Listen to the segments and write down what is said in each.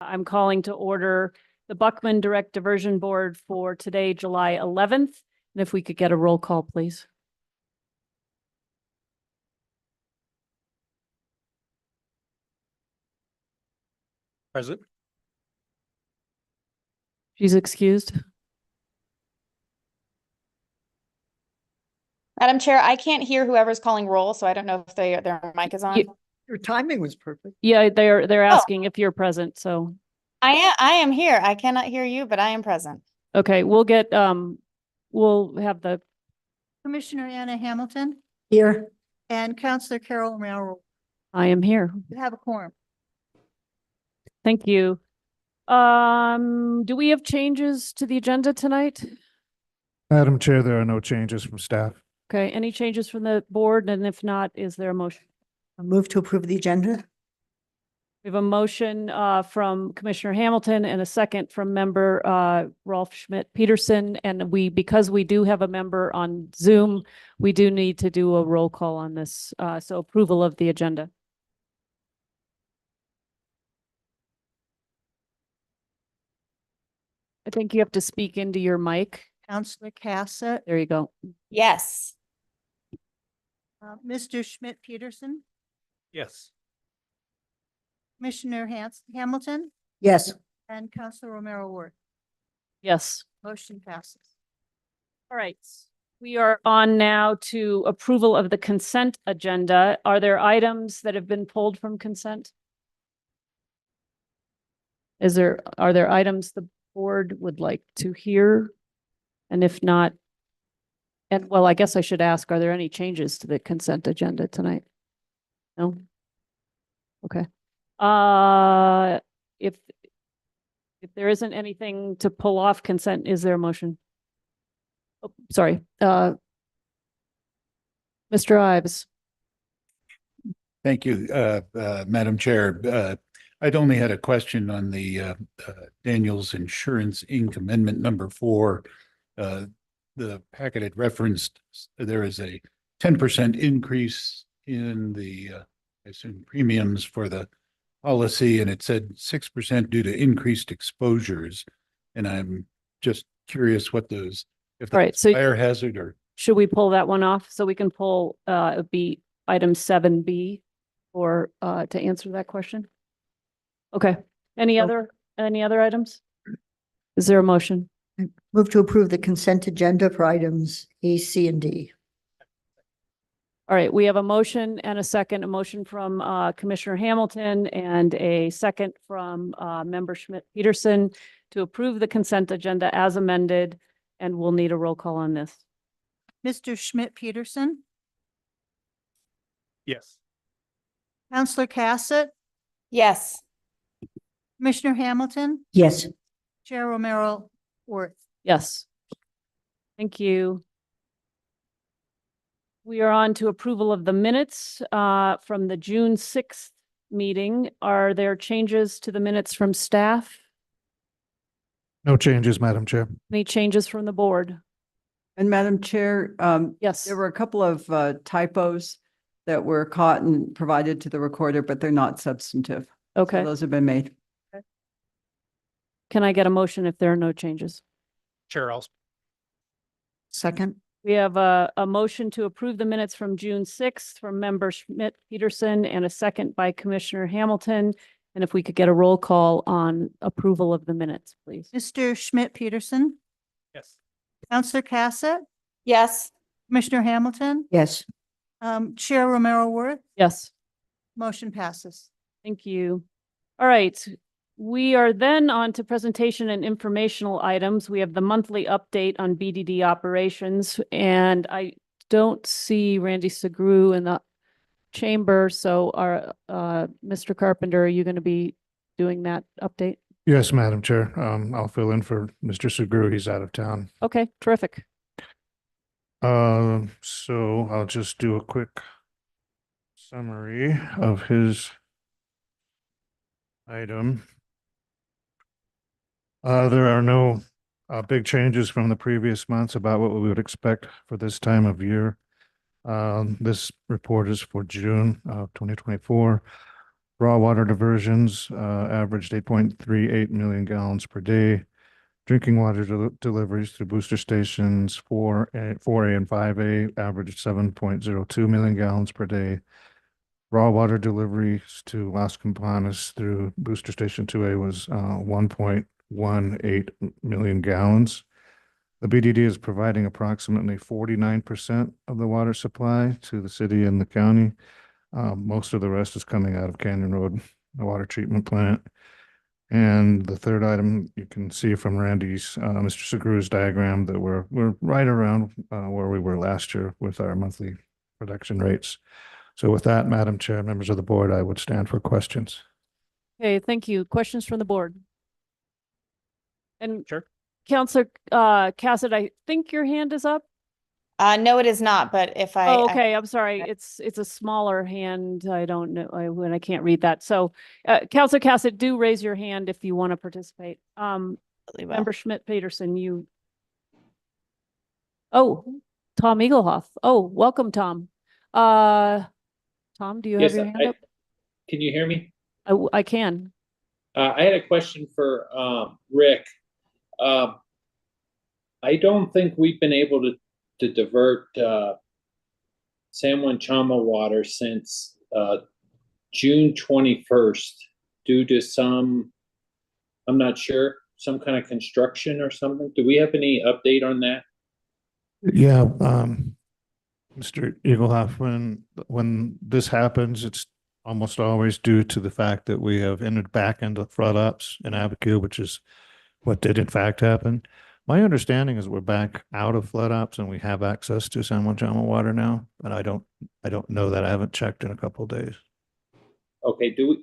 I'm calling to order the Buckman Direct Diversion Board for today, July 11th. And if we could get a roll call, please. Present. She's excused. Madam Chair, I can't hear whoever's calling roll, so I don't know if their mic is on. Your timing was perfect. Yeah, they're asking if you're present, so. I am here. I cannot hear you, but I am present. Okay, we'll have the Commissioner Anna Hamilton Here. and Councillor Carol Romero. I am here. You have a quorum. Thank you. Do we have changes to the agenda tonight? Madam Chair, there are no changes from staff. Okay, any changes from the board? And if not, is there a motion? I move to approve the agenda. We have a motion from Commissioner Hamilton and a second from member Rolf Schmidt-Peterson. And because we do have a member on Zoom, we do need to do a roll call on this. So approval of the agenda. I think you have to speak into your mic. Councillor Cassett, There you go. Yes. Mr. Schmidt-Peterson, Yes. Commissioner Hamilton, Yes. and Councillor Romero Ward. Yes. Motion passes. All right. We are on now to approval of the consent agenda. Are there items that have been pulled from consent? Are there items the board would like to hear? And if not, I guess I should ask, are there any changes to the consent agenda tonight? No? Okay. If there isn't anything to pull off consent, is there a motion? Oh, sorry. Mr. Ives. Thank you, Madam Chair. I'd only had a question on the Daniels Insurance Inc. Amendment number 4. The packet had referenced there is a 10% increase in the I assume premiums for the policy, and it said 6% due to increased exposures. And I'm just curious what those, if that's fire hazard or. Should we pull that one off? So we can pull it would be item 7B or to answer that question. Okay. Any other items? Is there a motion? I move to approve the consent agenda for items A, C, and D. All right, we have a motion and a motion from Commissioner Hamilton and a second from member Schmidt-Peterson to approve the consent agenda as amended, and we'll need a roll call on this. Mr. Schmidt-Peterson, Yes. Councillor Cassett, Yes. Commissioner Hamilton, Yes. Chair Romero Ward. Yes. Thank you. We are on to approval of the minutes from the June 6th meeting. Are there changes to the minutes from staff? No changes, Madam Chair. Any changes from the board? And Madam Chair, Yes. there were a couple of typos that were caught and provided to the recorder, but they're not substantive. Okay. So those have been made. Can I get a motion if there are no changes? Chair, I'll. Second. We have a motion to approve the minutes from June 6th from member Schmidt-Peterson and a second by Commissioner Hamilton. And if we could get a roll call on approval of the minutes, please. Mr. Schmidt-Peterson, Yes. Councillor Cassett, Yes. Commissioner Hamilton, Yes. Chair Romero Ward. Yes. Motion passes. Thank you. All right. We are then on to presentation and informational items. We have the monthly update on BDD operations, and I don't see Randy Segru in the chamber. So Mr. Carpenter, are you going to be doing that update? Yes, Madam Chair. I'll fill in for Mr. Segru. He's out of town. Okay, terrific. So I'll just do a quick summary of his item. There are no big changes from the previous months about what we would expect for this time of year. This report is for June of 2024. Raw water diversions averaged 8.38 million gallons per day. Drinking water deliveries to booster stations 4A and 5A averaged 7.02 million gallons per day. Raw water deliveries to Las Campanas through booster station 2A was 1.18 million gallons. The BDD is providing approximately 49% of the water supply to the city and the county. Most of the rest is coming out of Canyon Road, the water treatment plant. And the third item, you can see from Randy's, Mr. Segru's diagram that we're right around where we were last year with our monthly production rates. So with that, Madam Chair, members of the board, I would stand for questions. Okay, thank you. Questions from the board? And Sure. Counselor Cassett, I think your hand is up. No, it is not, but if I. Oh, okay, I'm sorry. It's a smaller hand. I don't know when I can't read that. So, Counselor Cassett, do raise your hand if you want to participate. Member Schmidt-Peterson, you. Oh, Tom Eaglehoff. Oh, welcome, Tom. Tom, do you have your hand up? Can you hear me? I can. I had a question for Rick. I don't think we've been able to divert San Juan Chama water since June 21st due to some, I'm not sure, some kind of construction or something. Do we have any update on that? Yeah, Mr. Eaglehoff, when this happens, it's almost always due to the fact that we have entered back into flood ups in Abiquiu, which is what did in fact happen. My understanding is we're back out of flood ups and we have access to San Juan Chama water now, but I don't know that. I haven't checked in a couple of days. Okay, do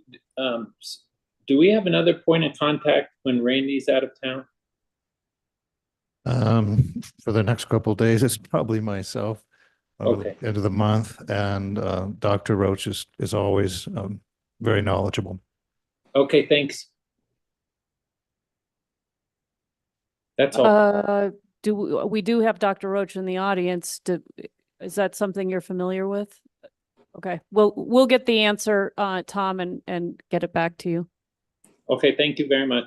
we have another point of contact when Randy's out of town? For the next couple of days, it's probably myself. Okay. End of the month, and Dr. Roach is always very knowledgeable. Okay, thanks. That's all. We do have Dr. Roach in the audience. Is that something you're familiar with? Okay, we'll get the answer, Tom, and get it back to you. Okay, thank you very much.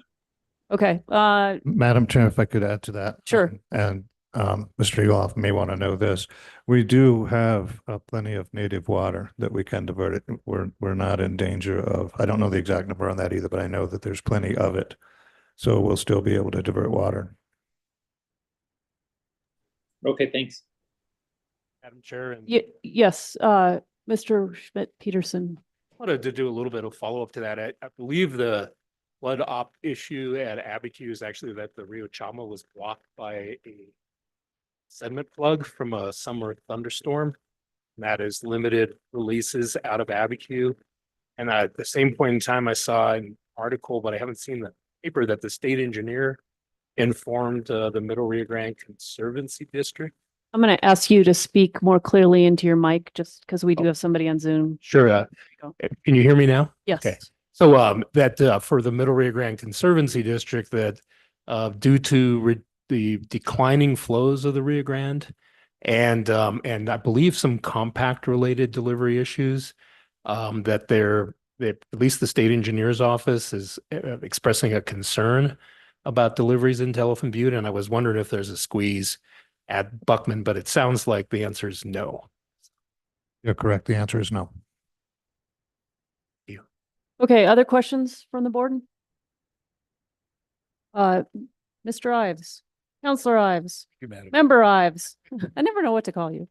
Okay. Madam Chair, if I could add to that. Sure. And Mr. Eaglehoff may want to know this. We do have plenty of native water that we can divert it. We're not in danger of, I don't know the exact number on that either, but I know that there's plenty of it. So we'll still be able to divert water. Okay, thanks. Madam Chair, and Yes, Mr. Schmidt-Peterson. wanted to do a little bit of follow-up to that. I believe the flood op issue at Abiquiu is actually that the Rio Chama was blocked by a sediment plug from a summer thunderstorm. And that is limited releases out of Abiquiu. And at the same point in time, I saw an article, but I haven't seen the paper, that the state engineer informed the Middle Rio Grande Conservancy District. I'm going to ask you to speak more clearly into your mic just because we do have somebody on Zoom. Sure. Can you hear me now? Yes. Okay. So that for the Middle Rio Grande Conservancy District, that due to the declining flows of the Rio Grande and I believe some compact related delivery issues, that at least the state engineer's office is expressing a concern about deliveries in Telephone Butte. And I was wondering if there's a squeeze at Buckman, but it sounds like the answer is no. You're correct. The answer is no. Okay, other questions from the board? Mr. Ives, Counselor Ives, Thank you, Madam. Member Ives. I never know what to call you.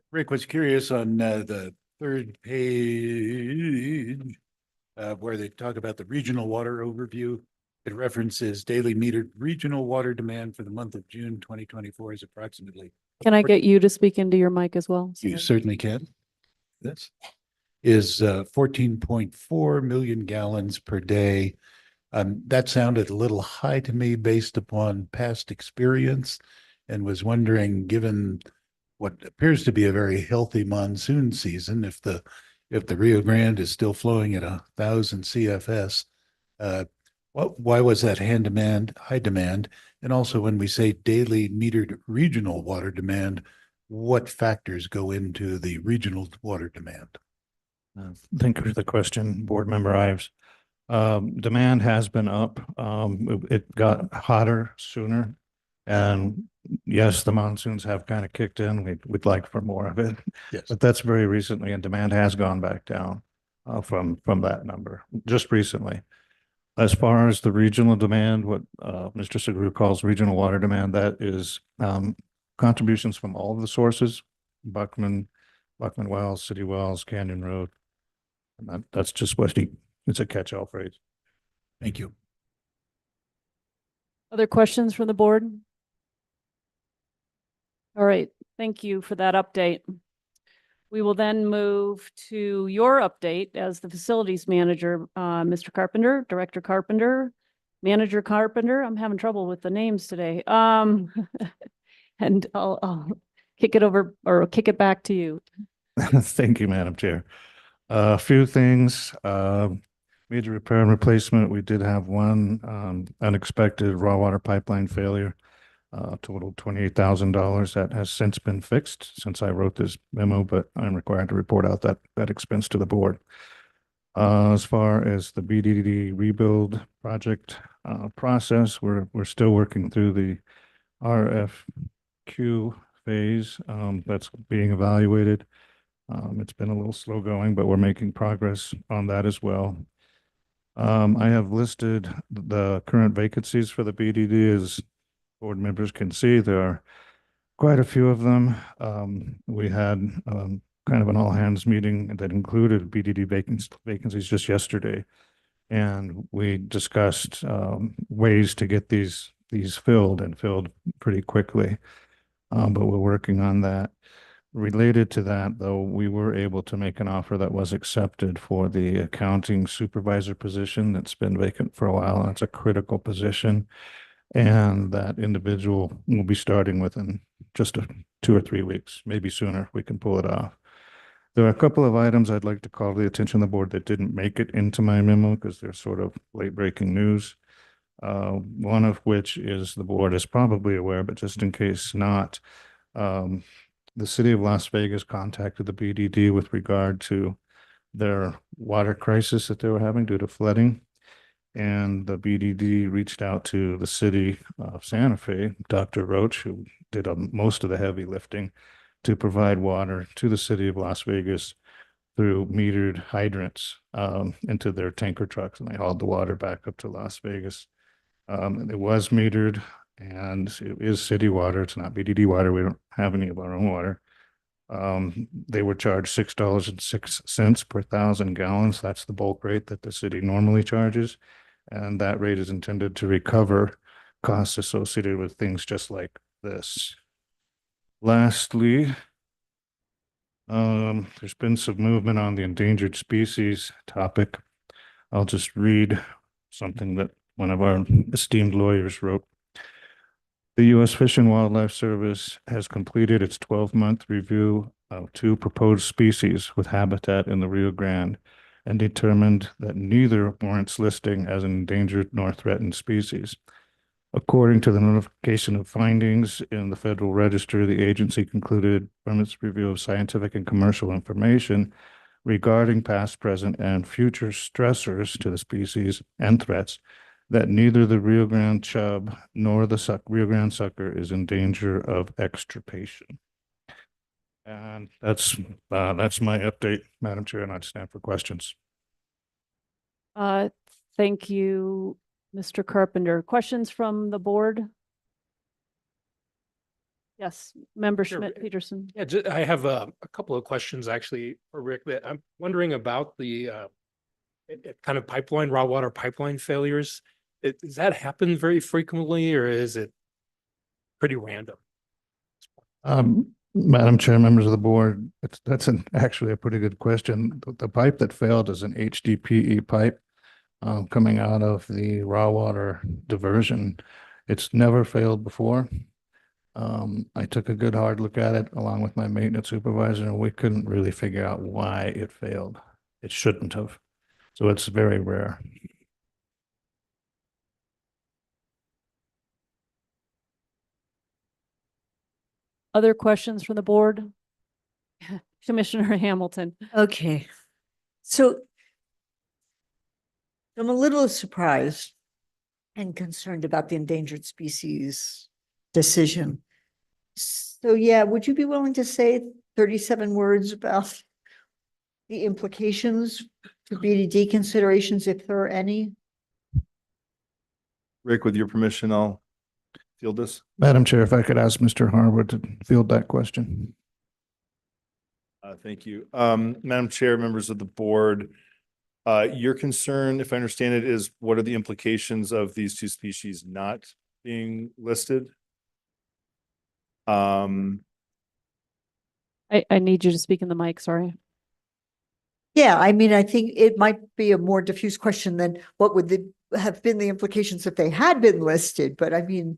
Rick was curious on the third page where they talk about the regional water overview. It references daily metered regional water demand for the month of June 2024 is approximately. Can I get you to speak into your mic as well? You Sorry. certainly can. This is 14.4 million gallons per day. That sounded a little high to me based upon past experience, and was wondering, given what appears to be a very healthy monsoon season, if the Rio Grande is still flowing at 1,000 CFS, why was that high demand? And also, when we say daily metered regional water demand, what factors go into the regional water demand? Thank you for the question, Board Member Ives. Demand has been up. It got hotter sooner. And yes, the monsoons have kind of kicked in. We'd like for more of it, Yes. but that's very recently, and demand has gone back down from that number just recently. As far as the regional demand, what Mr. Segru calls regional water demand, that is contributions from all of the sources, Buckman Wells, City Wells, Canyon Road. And that's just what it's a catch-all phrase. Thank you. Other questions from the board? All right, thank you for that update. We will then move to your update as the facilities manager, Mr. Carpenter, Director Carpenter, Manager Carpenter. I'm having trouble with the names today. And I'll kick it over or kick it back to you. Thank you, Madam Chair. A few things. Major repair and replacement. We did have one unexpected raw water pipeline failure. Total $28,000 that has since been fixed since I wrote this memo, but I'm required to report out that expense to the board. As far as the BDD rebuild project process, we're still working through the RFQ phase that's being evaluated. It's been a little slow going, but we're making progress on that as well. I have listed the current vacancies for the BDD as board members can see. There are quite a few of them. We had kind of an all-hands meeting that included BDD vacancies just yesterday, and we discussed ways to get these filled and filled pretty quickly. But we're working on that. Related to that, though, we were able to make an offer that was accepted for the accounting supervisor position that's been vacant for a while. And it's a critical position. And that individual will be starting within just 2 or 3 weeks, maybe sooner, if we can pull it off. There are a couple of items I'd like to call to the attention of the board that didn't make it into my memo because they're sort of late breaking news. One of which is the board is probably aware, but just in case not, the city of Las Vegas contacted the BDD with regard to their water crisis that they were having due to flooding. And the BDD reached out to the city of Santa Fe, Dr. Roach, who did most of the heavy lifting to provide water to the city of Las Vegas through metered hydrants into their tanker trucks. And they hauled the water back up to Las Vegas. It was metered and it is city water. It's not BDD water. We don't have any of our own water. They were charged $6.06 per 1,000 gallons. That's the bulk rate that the city normally charges. And that rate is intended to recover costs associated with things just like this. Lastly, there's been some movement on the endangered species topic. I'll just read something that one of our esteemed lawyers wrote. The U.S. Fish and Wildlife Service has completed its 12-month review of 2 proposed species with habitat in the Rio Grande and determined that neither warrants listing as an endangered nor threatened species. According to the notification of findings in the Federal Register, the agency concluded from its review of scientific and commercial information regarding past, present, and future stressors to the species and threats that neither the Rio Grande chub nor the Rio Grande sucker is in danger of extirpation. And that's my update, Madam Chair, and I'd stand for questions. Thank you, Mr. Carpenter. Questions from the board? Yes, Member Sure. Schmidt-Peterson. Yeah, I have a couple of questions actually for Rick that I'm wondering about the kind of raw water pipeline failures. Does that happen very frequently or is it pretty random? Madam Chair, members of the board, that's actually a pretty good question. The pipe that failed is an HDPE pipe coming out of the raw water diversion. It's never failed before. I took a good hard look at it along with my maintenance supervisor, and we couldn't really figure out why it failed. It shouldn't have. So it's very rare. Other questions from the board? Commissioner Hamilton. Okay. So I'm a little surprised and concerned about the endangered species decision. So yeah, would you be willing to say 37 words about the implications for BDD considerations, if there are any? Rick, with your permission, I'll field this. Madam Chair, if I could ask Mr. Harwood to field that question. Thank you. Madam Chair, members of the board, your concern, if I understand it, is what are the implications of these two species not being listed? I need you to speak in the mic, sorry. Yeah, I mean, I think it might be a more diffuse question than what would have been the implications if they had been listed, but I mean.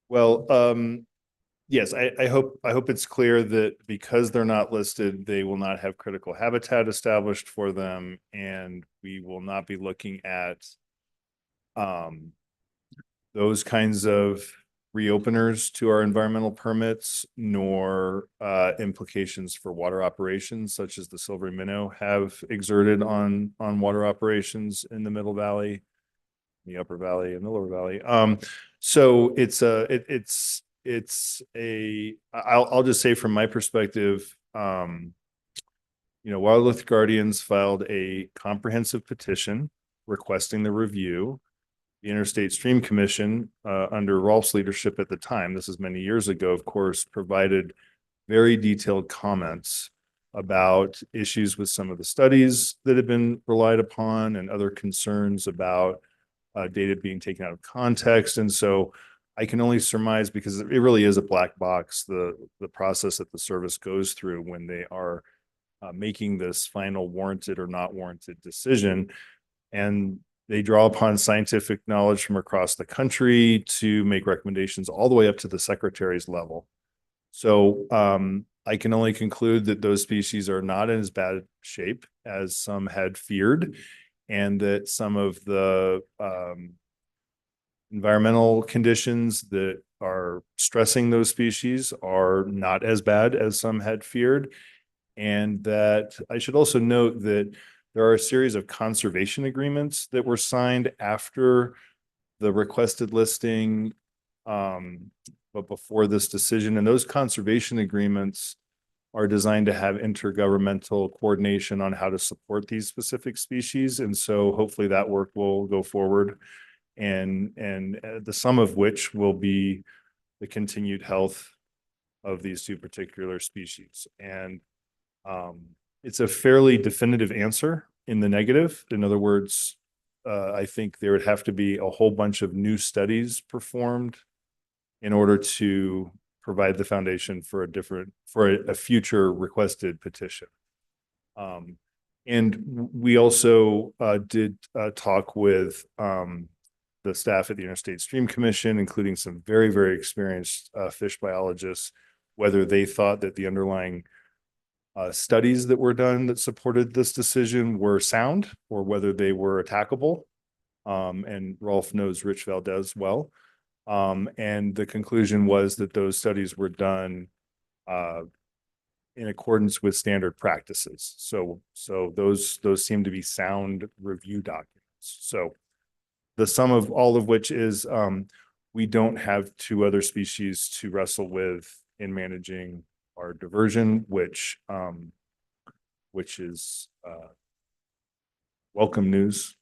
Well, yes, I hope it's clear that because they're not listed, they will not have critical habitat established for them, and we will not be looking at those kinds of reopeners to our environmental permits, nor implications for water operations such as the silvery minnow have exerted on water operations in the Middle Valley, the Upper Valley, and the Lower Valley. So I'll just say from my perspective, Wildlife Guardians filed a comprehensive petition requesting the review. The Interstate Stream Commission, under Rolf's leadership at the time, this is many years ago, of course, provided very detailed comments about issues with some of the studies that have been relied upon and other concerns about data being taken out of context. And so I can only surmise, because it really is a black box, the process that the service goes through when they are making this final warranted or not warranted decision. And they draw upon scientific knowledge from across the country to make recommendations all the way up to the secretary's level. So I can only conclude that those species are not in as bad shape as some had feared, and that some of the environmental conditions that are stressing those species are not as bad as some had feared. And that I should also note that there are a series of conservation agreements that were signed after the requested listing, but before this decision. And those conservation agreements are designed to have intergovernmental coordination on how to support these specific species. And so hopefully that work will go forward, and the sum of which will be the continued health of these two particular species. And it's a fairly definitive answer in the negative. In other words, I think there would have to be a whole bunch of new studies performed in order to provide the foundation for a future requested petition. And we also did talk with the staff at the Interstate Stream Commission, including some very, very experienced fish biologists, whether they thought that the underlying studies that were done that supported this decision were sound, or whether they were attackable. And Rolf knows Rich Valdez well. And the conclusion was that those studies were done in accordance with standard practices. So those seem to be sound review documents. So the sum of all of which is we don't have two other species to wrestle with in managing our diversion, which is welcome news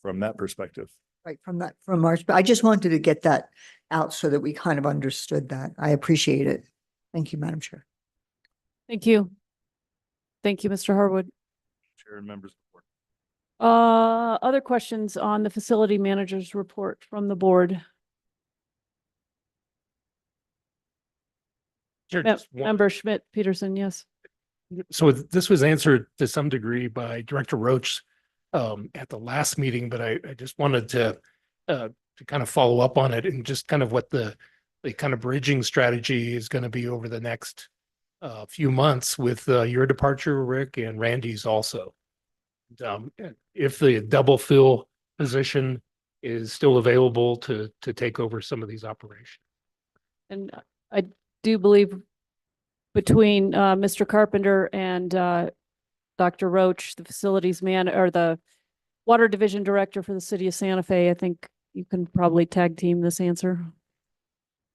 from that perspective. Right, from our, I just wanted to get that out so that we kind of understood that. I appreciate it. Thank you, Madam Chair. Thank you. Thank you, Mr. Harwood. Chair and members of the board. Other questions on the facility manager's report from the board? Sure, just one- Member Schmidt Peterson, yes. So this was answered to some degree by Director Roach at the last meeting, but I just wanted to kind of follow up on it, and just kind of what the kind of bridging strategy is going to be over the next few months with your departure, Rick, and Randy's also. If the double fill position is still available to take over some of these operations. And do believe between Mr. Carpenter and Dr. Roach, the facilities man, or the Water Division Director for the city of Santa Fe, I think you can probably tag team this answer.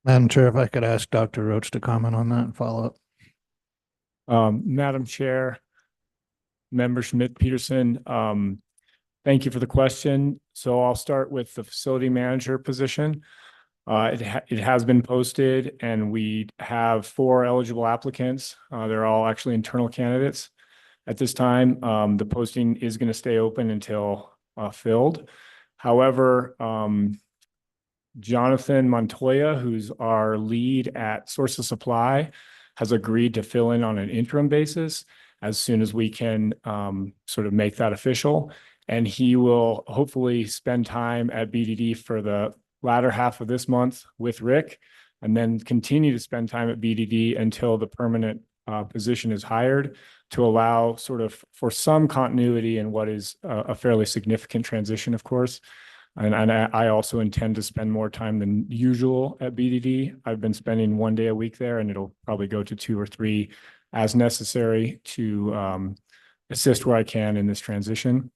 Madam Chair, if I could ask Dr. Roach to comment on that and follow up. Madam Chair, Member Schmidt Peterson, thank you for the question. So I'll start with the facility manager position. It has been posted and we have 4 eligible applicants. They're all actually internal candidates at this time. The posting is going to stay open until filled. However, Jonathan Montoya, who's our lead at Source of Supply, has agreed to fill in on an interim basis as soon as we can sort of make that official. And he will hopefully spend time at BDD for the latter half of this month with Rick, and then continue to spend time at BDD until the permanent position is hired, to allow sort of for some continuity in what is a fairly significant transition, of course. And I also intend to spend more time than usual at BDD. I've been spending 1 day a week there, and it'll probably go to 2 or 3 as necessary to assist where I can in this transition.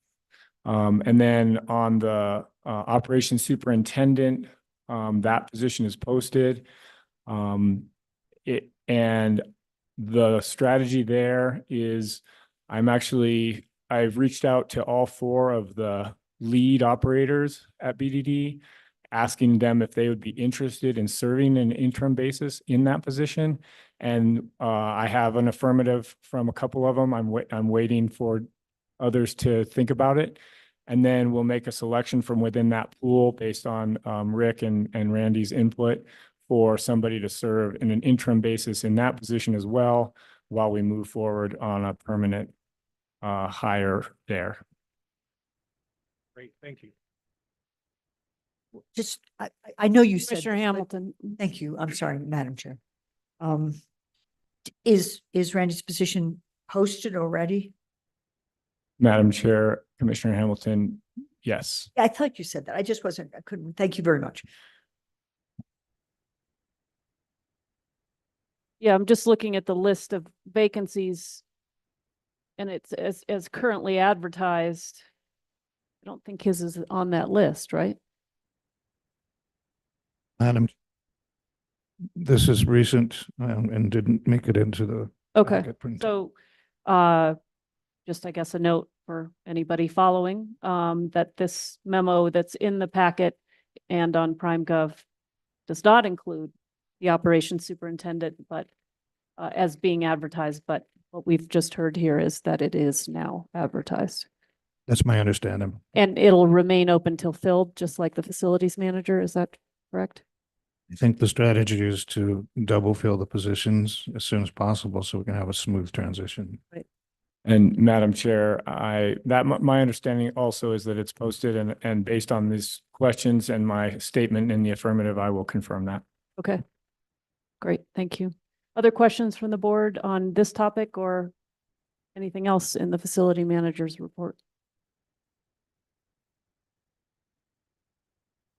And then on the operations superintendent, that position is posted. And the strategy there is I've reached out to all 4 of the lead operators at BDD, asking them if they would be interested in serving an interim basis in that position. And I have an affirmative from a couple of them. I'm waiting for others to think about it. And then we'll make a selection from within that pool based on Rick and Randy's input for somebody to serve in an interim basis in that position as well, while we move forward on a permanent hire there. Great, thank you. Just, I know you said. Commissioner this, but- Hamilton. Thank you. I'm sorry, Madam Chair. Is Randy's position posted already? Madam Chair, Commissioner Hamilton, yes. I thought you said that. I just wasn't, I couldn't. Thank you very much. Yeah, I'm just looking at the list of vacancies, and it's as currently advertised. I don't think his is on that list, right? Madam, this is recent and didn't make it into the. Okay, packet print. so just I guess a note for anybody following that this memo that's in the packet and on PrimeGov does not include the operations superintendent, but as being advertised. But what we've just heard here is that it is now advertised. That's my understanding. And it'll remain open till filled, just like the facilities manager. Is that correct? I think the strategy is to double fill the positions as soon as possible so we can have a smooth transition. And Madam Chair, my understanding also is that it's posted, and based on these questions and my statement in the affirmative, I will confirm that. Okay. Great, thank you. Other questions from the board on this topic or anything else in the facility manager's report?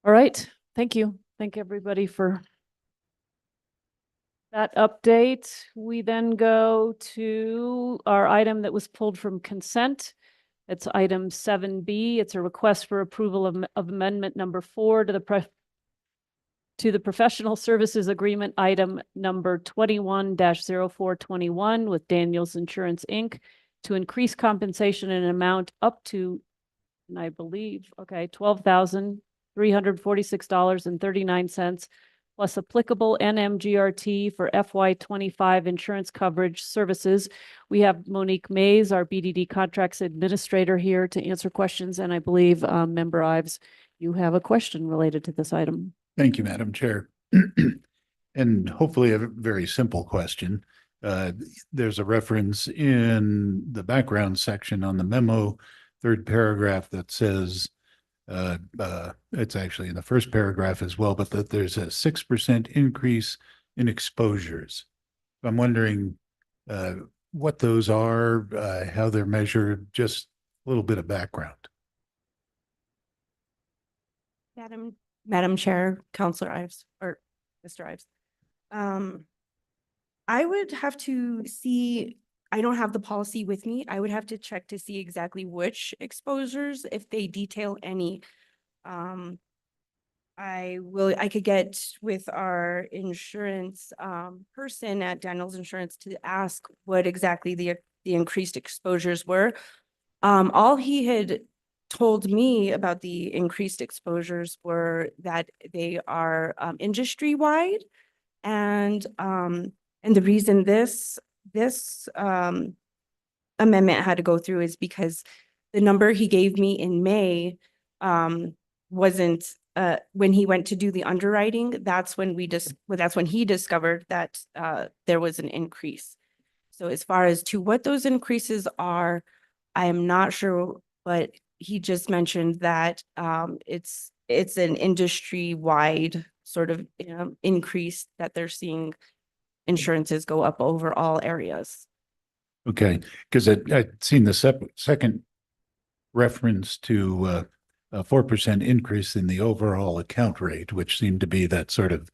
All right, thank you. Thank everybody for that update. We then go to our item that was pulled from consent. It's item 7B. It's a request for approval of amendment number 4 to the professional services agreement item number 21-0421 with Daniels Insurance, Inc. to increase compensation in an amount up to, and I believe, okay, $12,346.39 plus applicable NMGRT for FY25 insurance coverage services. We have Monique Mays, our BDD contracts administrator, here to answer questions. And I believe Member Ives, you have a question related to this item. Thank you, Madam Chair. And hopefully a very simple question. There's a reference in the background section on the memo, 3rd paragraph, that says, it's actually in the 1st paragraph as well, but that there's a 6% increase in exposures. I'm wondering what those are, how they're measured, just a little bit of background. Madam Chair, Counselor Ives, or Mr. Ives. I would have to see, I don't have the policy with me. I would have to check to see exactly which exposures, if they detail any. I could get with our insurance person at Daniels Insurance to ask what exactly the increased exposures were. All he had told me about the increased exposures were that they are industry-wide. And the reason this amendment had to go through is because the number he gave me in May wasn't when he went to do the underwriting, that's when he discovered that there was an increase. So as far as to what those increases are, I am not sure, but he just mentioned that it's an industry-wide sort of increase that they're seeing insurances go up over all areas. Okay, because I'd seen the second reference to a 4% increase in the overall account rate, which seemed to be that sort of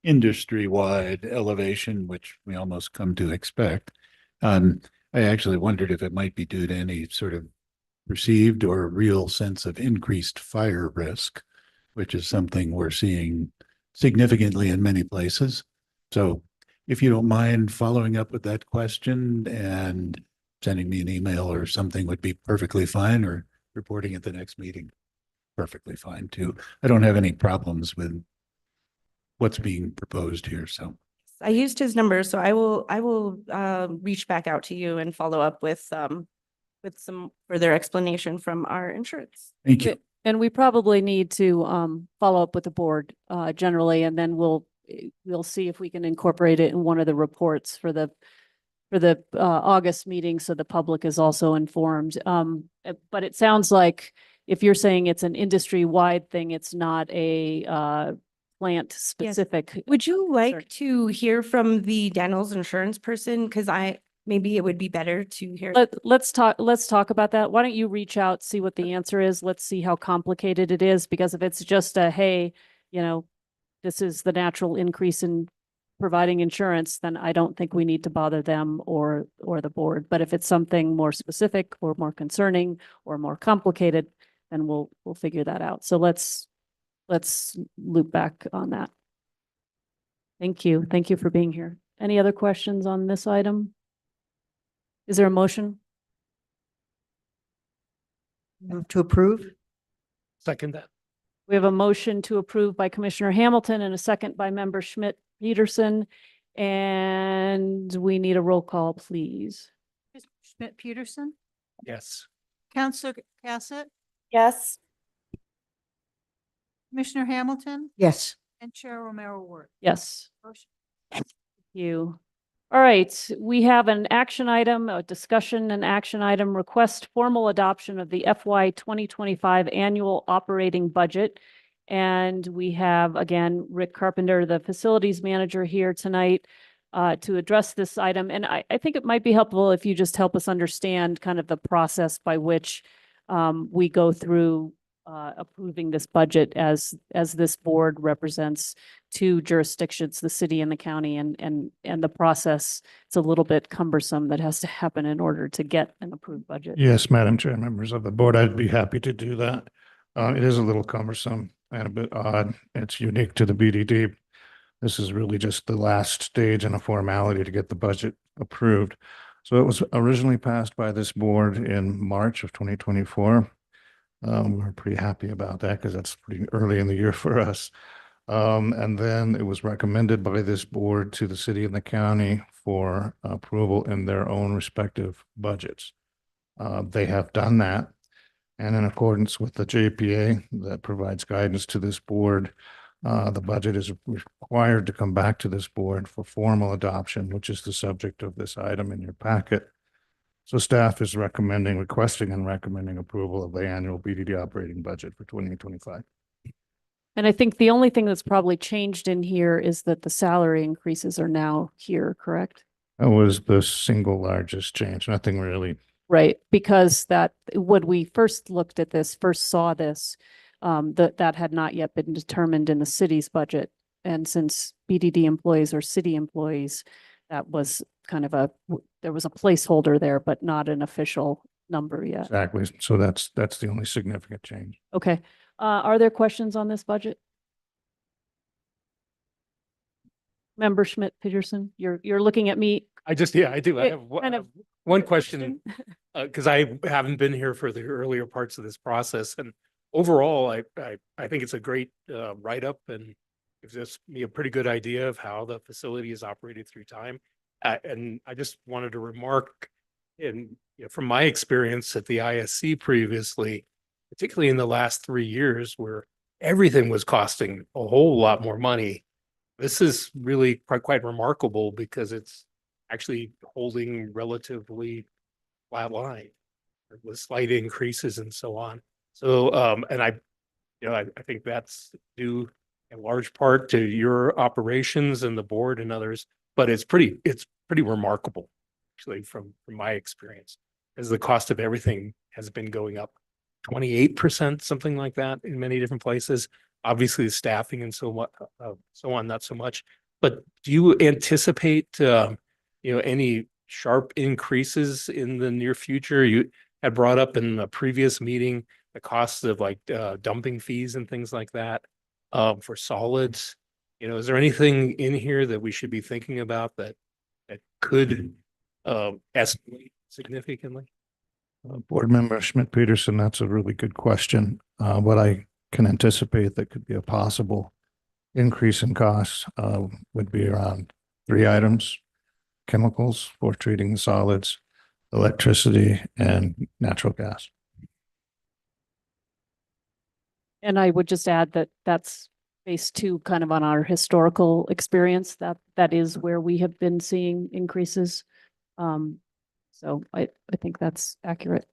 industry-wide elevation, which we almost come to expect. I actually wondered if it might be due to any sort of perceived or real sense of increased fire risk, which is something we're seeing significantly in many places. So if you don't mind following up with that question and sending me an email or something would be perfectly fine, or reporting at the next meeting, perfectly fine too. I don't have any problems with what's being proposed here, so. I used his number, so I will reach back out to you and follow up with some further explanation from our insurance. Thank you. And we probably need to follow up with the board generally, and then we'll see if we can incorporate it in one of the reports for the August meeting, so the public is also informed. But it sounds like if you're saying it's an industry-wide thing, it's not a plant specific. Would you like Sorry. to hear from the Daniels Insurance person? Because maybe it would be better to hear. Let's talk about that. Why don't you reach out, see what the answer is? Let's see how complicated it is, because if it's just a, hey, this is the natural increase in providing insurance, then I don't think we need to bother them or the board. But if it's something more specific or more concerning or more complicated, then we'll figure that out. So let's loop back on that. Thank you. Thank you for being here. Any other questions on this item? Is there a motion? Move to approve? Second that. We have a motion to approve by Commissioner Hamilton and a second by Member Schmidt-Peterson. And we need a roll call, please. Schmidt-Peterson, Yes. Counselor Cassett, Yes. Commissioner Hamilton, Yes. and Chair Romero Worth. Yes. Motion. Thank you. All right, we have an action item, a discussion and action item, request formal adoption of the FY 2025 annual operating budget. And we have, again, Rick Carpenter, the facilities manager, here tonight to address this item. And I think it might be helpful if you just help us understand kind of the process by which we go through approving this budget, as this board represents two jurisdictions, the city and the county, and the process. It's a little bit cumbersome that has to happen in order to get an approved budget. Yes, Madam Chair, members of the board, I'd be happy to do that. It is a little cumbersome and a bit odd. It's unique to the BDD. This is really just the last stage in a formality to get the budget approved. So it was originally passed by this board in March of 2024. We're pretty happy about that because that's pretty early in the year for us. And then it was recommended by this board to the city and the county for approval in their own respective budgets. They have done that. And in accordance with the JPA that provides guidance to this board, the budget is required to come back to this board for formal adoption, which is the subject of this item in your packet. So staff is requesting and recommending approval of the annual BDD operating budget for 2025. And I think the only thing that's probably changed in here is that the salary increases are now here, correct? That was the single largest change, nothing really. Right, because that when we first saw this, that had not yet been determined in the city's budget. And since BDD employees are city employees, that was kind of there was a placeholder there, but not an official number yet. Exactly. So that's the only significant change. Okay. Are there questions on this budget? Member Schmidt Peterson, you're looking at me. I do. I It have kind of one question, because I haven't been here for the earlier parts of this process. And overall, I think it's a great write-up and gives me a pretty good idea of how the facility is operated through time. And I just wanted to remark, from my experience at the ISC previously, particularly in the last 3 years, where everything was costing a whole lot more money. This is really quite remarkable because it's actually holding relatively flat line with slight increases and so on. So, and I think that's due in large part to your operations and the board and others, but it's pretty remarkable actually from my experience, as the cost of everything has been going up 28%, something like that in many different places. Obviously, the staffing and so on, not so much. But do you anticipate, any sharp increases in the near future? You had brought up in a previous meeting the costs of like dumping fees and things like that for solids. Is there anything in here that we should be thinking about that could escalate significantly? Board Member Schmidt Peterson, that's a really good question. What I can anticipate that could be a possible increase in costs would be around 3 items: chemicals for treating the solids, electricity, and natural gas. And I would just add that that's based too kind of on our historical experience, that is where we have been seeing increases. So I think that's accurate.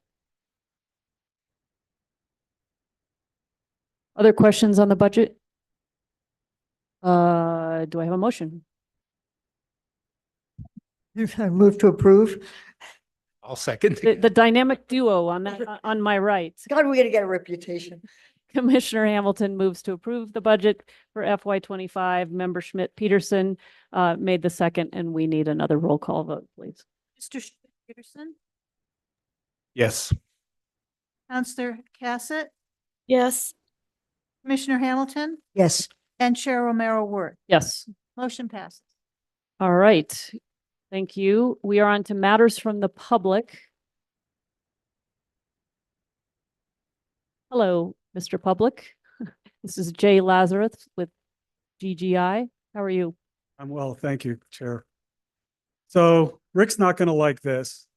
Other questions on the budget? Do I have a motion? I move to approve. I'll second. The dynamic duo on that, on my right. God, we're gonna get a reputation. Commissioner Hamilton moves to approve the budget for FY25. Member Schmidt Peterson made the second, and we need another roll call vote, please. Mr. Schmidt Peterson, Yes. Counselor Cassett, Yes. Commissioner Hamilton, Yes. and Chair Romero Worth. Yes. Motion passes. All right. Thank you. We are on to matters from the public. Hello, Mr. Public. This is Jay Lazarus with GGI. How are you? I'm well, thank you, Chair. So Rick's not going to like this,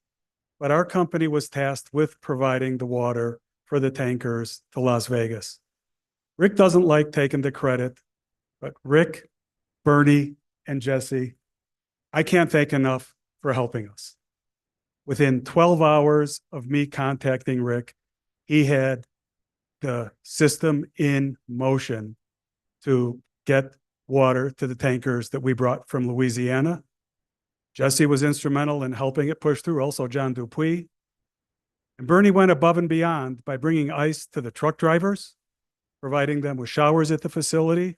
but our company was tasked with providing the water for the tankers to Las Vegas. Rick doesn't like taking the credit, but Rick, Bernie, and Jesse, I can't thank enough for helping us. Within 12 hours of me contacting Rick, he had the system in motion to get water to the tankers that we brought from Louisiana. Jesse was instrumental in helping it push through, also John Dupuis. And Bernie went above and beyond by bringing ice to the truck drivers, providing them with showers at the facility,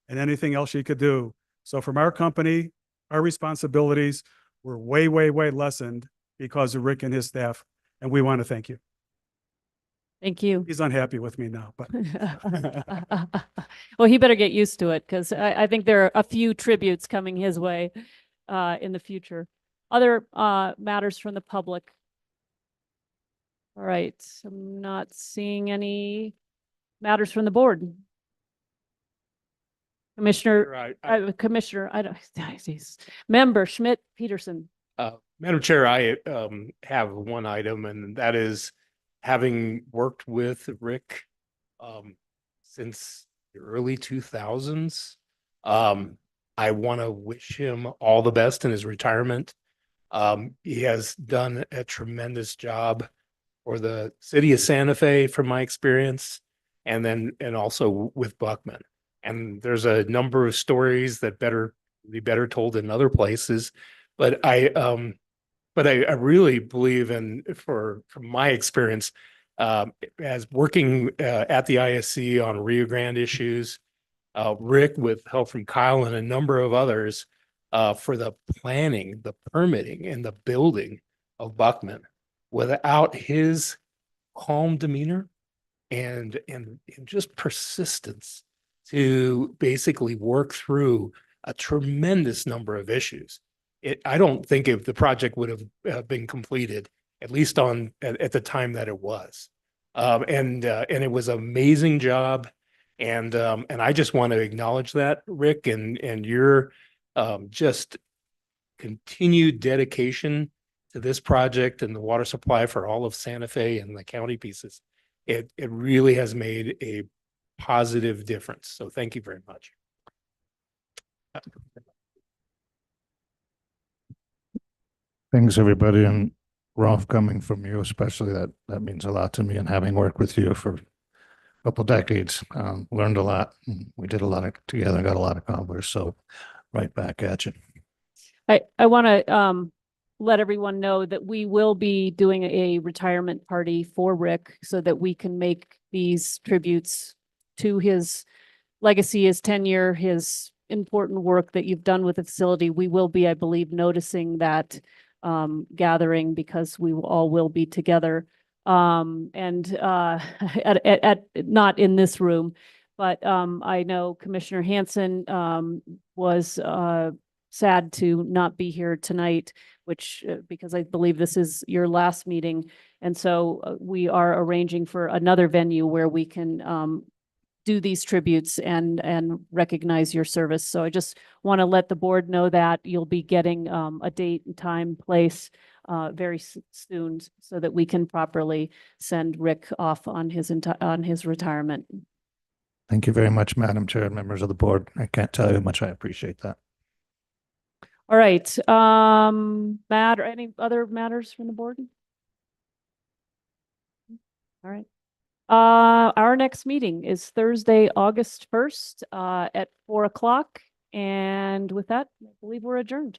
and anything else she could do. So from our company, our responsibilities were way, way, way lessened because of Rick and his staff, and we want to thank you. Thank you. He's unhappy with me now, but Well, he better get used to it, because I think there are a few tributes coming his way in the future. Other matters from the public. All right, I'm not seeing any matters from the board. Commissioner, I don't, Member Schmidt Peterson. Madam Chair, I have one item, and that is, having worked with Rick since the early 2000s, I want to wish him all the best in his retirement. He has done a tremendous job for the city of Santa Fe, from my experience, and also with Buckman. And there's a number of stories that be better told in other places, but I really believe from my experience, as working at the ISC on Rio Grande issues, Rick, with help from Kyle and a number of others, for the planning, the permitting and the building of Buckman. Without his calm demeanor and just persistence to basically work through a tremendous number of issues. I don't think if the project would have been completed, at least at the time that it was. And it was an amazing job. And I just want to acknowledge that, Rick, and your just continued dedication to this project and the water supply for all of Santa Fe and the county pieces. It really has made a positive difference. So thank you very much. Thanks, everybody, and Rolf, coming from you especially, that means a lot to me, and having worked with you for a couple decades, learned a lot. We did a lot together, got a lot accomplished, so right back at you. I want to let everyone know that we will be doing a retirement party for Rick so that we can make these tributes to his legacy, his tenure, his important work that you've done with the facility. We will be, I believe, noticing that gathering because we all will be together. And at not in this room, but I know Commissioner Hanson was sad to not be here tonight, which because I believe this is your last meeting. And so we are arranging for another venue where we can do these tributes and recognize your service. So I just want to let the board know that you'll be getting a date and time, place very soon so that we can properly send Rick off on his retirement. Thank you very much, Madam Chair and members of the board. I can't tell you how much I appreciate that. All right, Matt, or any other matters from the board? All right. Our next meeting is Thursday, August 1st, at 4 o'clock. And with that, I believe we're adjourned.